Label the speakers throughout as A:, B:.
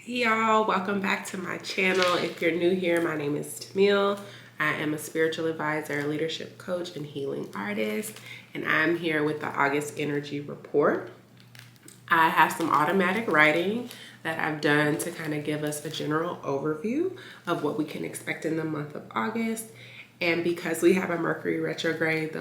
A: Hey y'all, welcome back to my channel. If you're new here, my name is Timil. I am a spiritual advisor, leadership coach, and healing artist, and I'm here with the August energy report. I have some automatic writing that I've done to kind of give us a general overview of what we can expect in the month of August. And because we have a Mercury retrograde,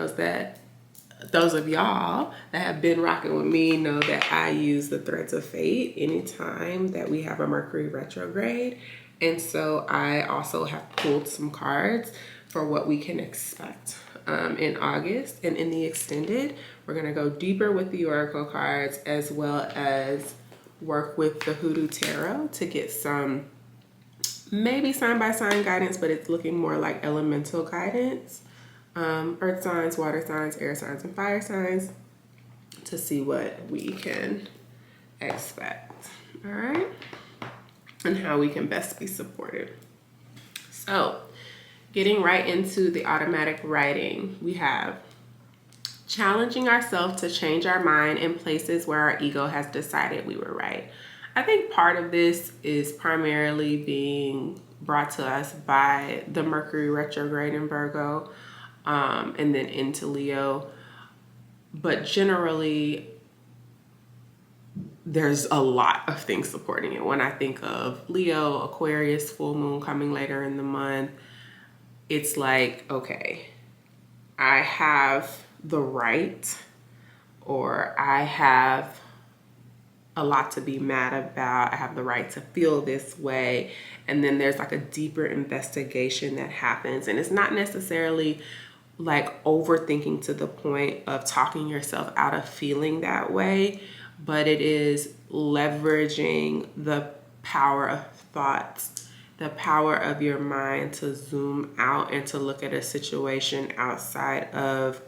A: those of y'all that have been rocking with me know that I use the threads of fate anytime that we have a Mercury retrograde. And so I also have pulled some cards for what we can expect in August. And in the extended, we're going to go deeper with the Oracle cards as well as work with the Hoodoo Tarot to get some maybe sign by sign guidance, but it's looking more like elemental guidance. Earth signs, water signs, air signs, and fire signs to see what we can expect. All right. And how we can best be supported. So getting right into the automatic writing, we have challenging ourselves to change our mind in places where our ego has decided we were right. I think part of this is primarily being brought to us by the Mercury retrograde in Virgo. And then into Leo. But generally, there's a lot of things supporting it. When I think of Leo, Aquarius, full moon coming later in the month, it's like, okay, I have the right, or I have a lot to be mad about. I have the right to feel this way. And then there's like a deeper investigation that happens. And it's not necessarily like overthinking to the point of talking yourself out of feeling that way, but it is leveraging the power of thoughts, the power of your mind to zoom out and to look at a situation outside of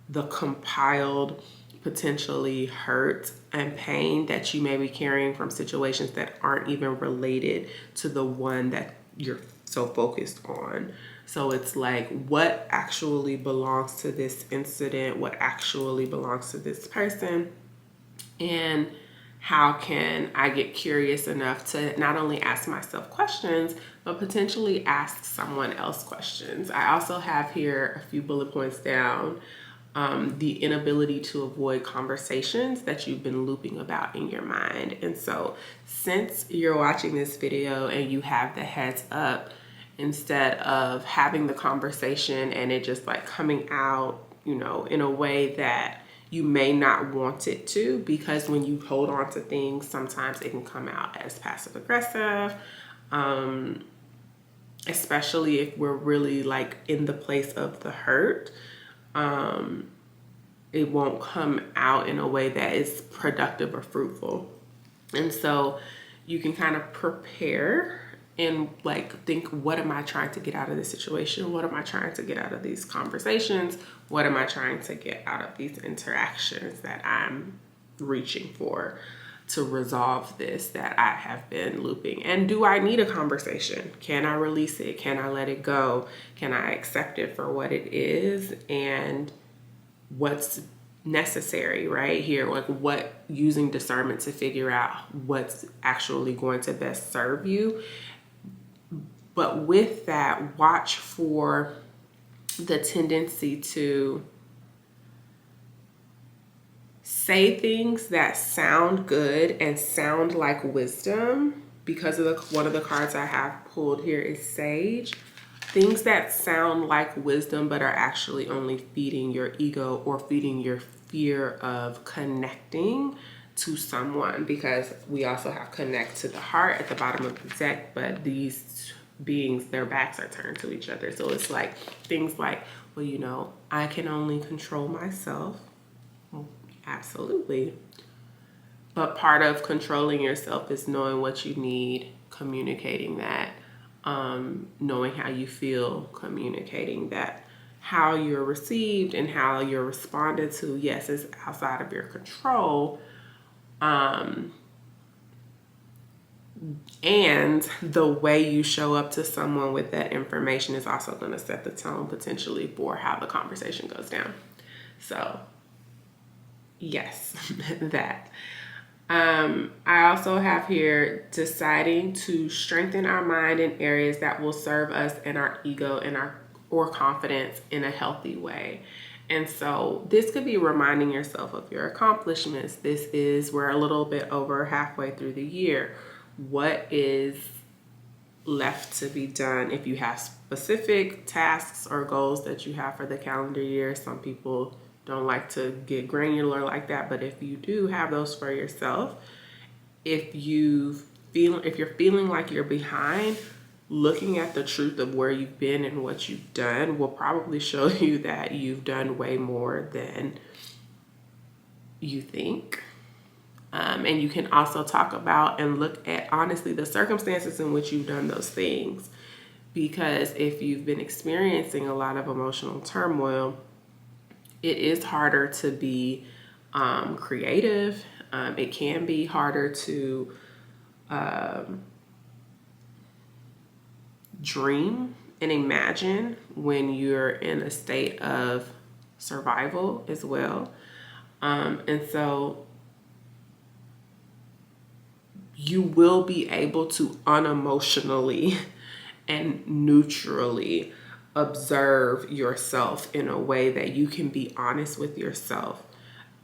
A: the compiled potentially hurt and pain that you may be carrying from situations that aren't even related to the one that you're so focused on. So it's like, what actually belongs to this incident? What actually belongs to this person? And how can I get curious enough to not only ask myself questions, but potentially ask someone else questions? I also have here a few bullet points down. The inability to avoid conversations that you've been looping about in your mind. And so since you're watching this video and you have the heads up, instead of having the conversation and it just like coming out, you know, in a way that you may not want it to, because when you hold on to things, sometimes it can come out as passive aggressive, especially if we're really like in the place of the hurt. It won't come out in a way that is productive or fruitful. And so you can kind of prepare and like think, what am I trying to get out of this situation? What am I trying to get out of these conversations? What am I trying to get out of these interactions that I'm reaching for to resolve this that I have been looping? And do I need a conversation? Can I release it? Can I let it go? Can I accept it for what it is? And what's necessary right here, like what, using discernment to figure out what's actually going to best serve you. But with that, watch for the tendency to say things that sound good and sound like wisdom, because of one of the cards I have pulled here is Sage. Things that sound like wisdom but are actually only feeding your ego or feeding your fear of connecting to someone, because we also have connect to the heart at the bottom of the deck, but these beings, their backs are turned to each other. So it's like things like, well, you know, I can only control myself. Well, absolutely. But part of controlling yourself is knowing what you need, communicating that, knowing how you feel, communicating that. How you're received and how you're responded to, yes, is outside of your control. And the way you show up to someone with that information is also going to set the tone potentially for how the conversation goes down. So yes, that. I also have here deciding to strengthen our mind in areas that will serve us and our ego and our or confidence in a healthy way. And so this could be reminding yourself of your accomplishments. This is we're a little bit over halfway through the year. What is left to be done? If you have specific tasks or goals that you have for the calendar year, some people don't like to get granular like that, but if you do have those for yourself, if you're feeling like you're behind, looking at the truth of where you've been and what you've done will probably show you that you've done way more than you think. And you can also talk about and look at honestly the circumstances in which you've done those things. Because if you've been experiencing a lot of emotional turmoil, it is harder to be creative. It can be harder to dream and imagine when you're in a state of survival as well. And so you will be able to unemotionally and neutrally observe yourself in a way that you can be honest with yourself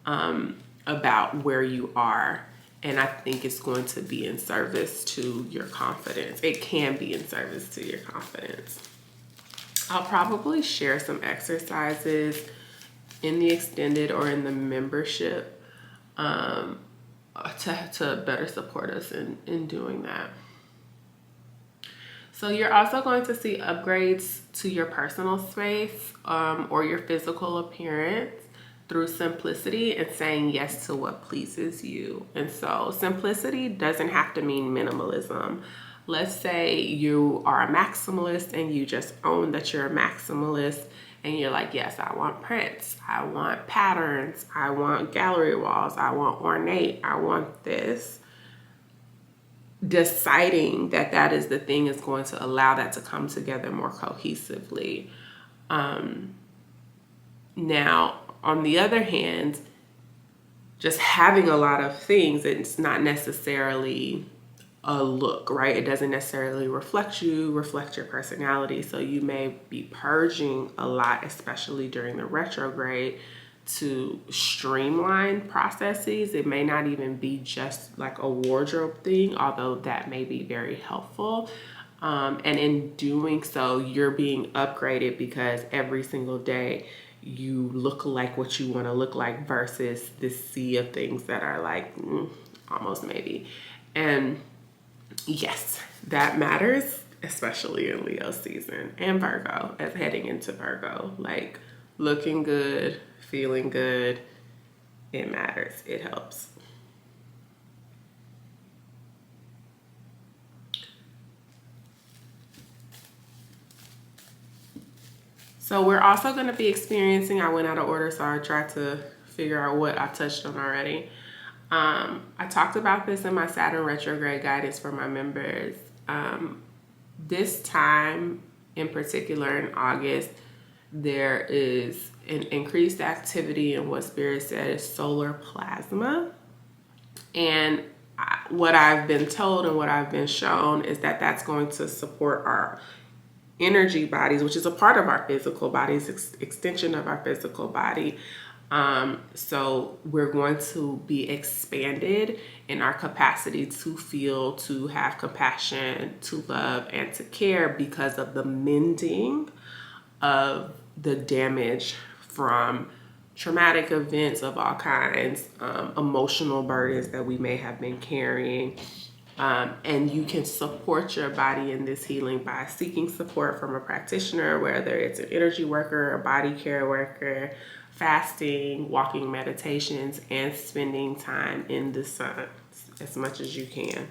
A: about where you are. And I think it's going to be in service to your confidence. It can be in service to your confidence. I'll probably share some exercises in the extended or in the membership to better support us in doing that. So you're also going to see upgrades to your personal space or your physical appearance through simplicity and saying yes to what pleases you. And so simplicity doesn't have to mean minimalism. Let's say you are a maximalist and you just own that you're a maximalist and you're like, yes, I want prints, I want patterns, I want gallery walls, I want ornate, I want this. Deciding that that is the thing is going to allow that to come together more cohesively. Now, on the other hand, just having a lot of things, it's not necessarily a look, right? It doesn't necessarily reflect your personality. So you may be purging a lot, especially during the retrograde, to streamline processes. It may not even be just like a wardrobe thing, although that may be very helpful. And in doing so, you're being upgraded because every single day you look like what you want to look like versus this sea of things that are like almost maybe. And yes, that matters, especially in Leo season and Virgo, as heading into Virgo. Like looking good, feeling good, it matters. It helps. So we're also going to be experiencing, I went out of order, so I tried to figure out what I touched on already. I talked about this in my Saturn retrograde guidance for my members. This time in particular in August, there is an increased activity in what Spirit said is solar plasma. And what I've been told and what I've been shown is that that's going to support our energy bodies, which is a part of our physical bodies, extension of our physical body. So we're going to be expanded in our capacity to feel, to have compassion, to love, and to care because of the mending of the damage from traumatic events of all kinds, emotional burdens that we may have been carrying. And you can support your body in this healing by seeking support from a practitioner, whether it's an energy worker, a body care worker, fasting, walking meditations, and spending time in the sun as much as you can.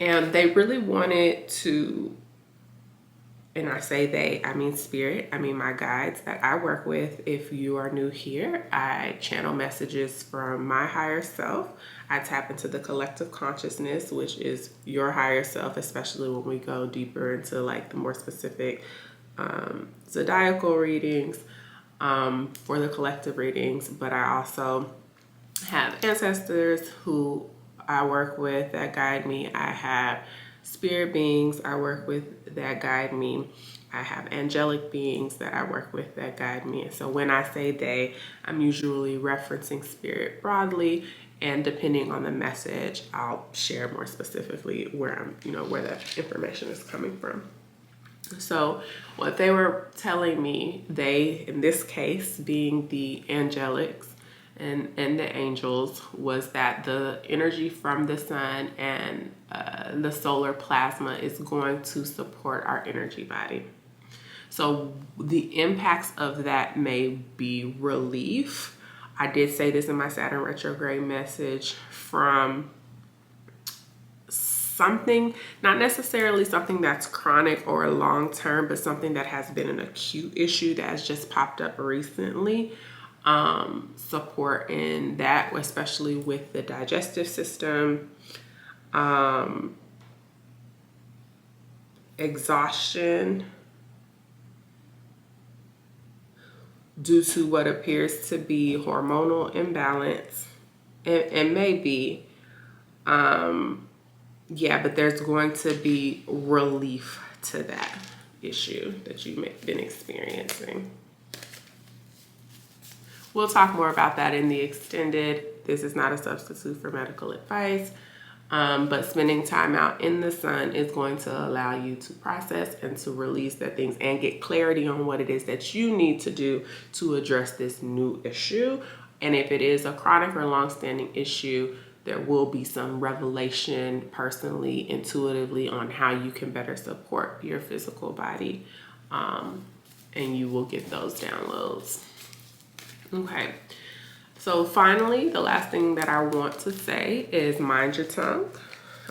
A: And they really wanted to, and I say they, I mean Spirit, I mean my guides that I work with. If you are new here, I channel messages from my higher self. I tap into the collective consciousness, which is your higher self, especially when we go deeper into like the more specific zodiacal readings for the collective readings. But I also have ancestors who I work with that guide me. I have spirit beings I work with that guide me. I have angelic beings that I work with that guide me. So when I say they, I'm usually referencing spirit broadly, and depending on the message, I'll share more specifically where where the information is coming from. So what they were telling me, they, in this case being the angelics and the angels, was that the energy from the sun and the solar plasma is going to support our energy body. So the impacts of that may be relief. I did say this in my Saturn retrograde message, from something, not necessarily something that's chronic or long term, but something that has been an acute issue that has just popped up recently. Support in that, especially with the digestive system, exhaustion due to what appears to be hormonal imbalance, and maybe yeah, but there's going to be relief to that issue that you may have been experiencing. We'll talk more about that in the extended. This is not a substitute for medical advice, but spending time out in the sun is going to allow you to process and to release the things and get clarity on what it is that you need to do to address this new issue. And if it is a chronic or long-standing issue, there will be some revelation personally, intuitively, on how you can better support your physical body, and you will get those downloads. Okay, so finally, the last thing that I want to say is mind your tongue.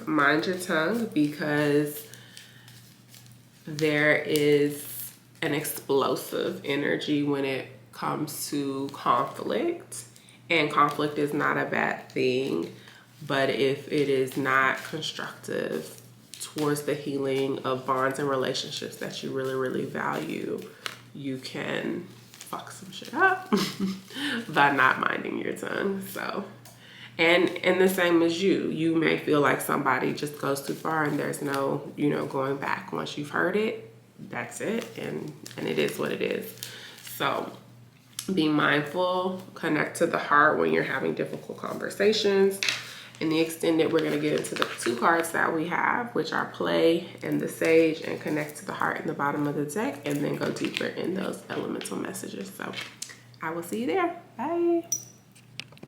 A: Mind your tongue, because there is an explosive energy when it comes to conflict. And conflict is not a bad thing, but if it is not constructive towards the healing of bonds and relationships that you really, really value, you can fuck some shit up by not minding your tongue. So, and the same as you may feel like somebody just goes too far and there's no, going back. Once you've heard it, that's it, and it is what it is. So be mindful, connect to the heart when you're having difficult conversations. In the extended, we're going to get into the two cards that we have, which are Play and the Sage, and connect to the heart in the bottom of the deck, and then go deeper in those elemental messages. So I will see you there. Bye.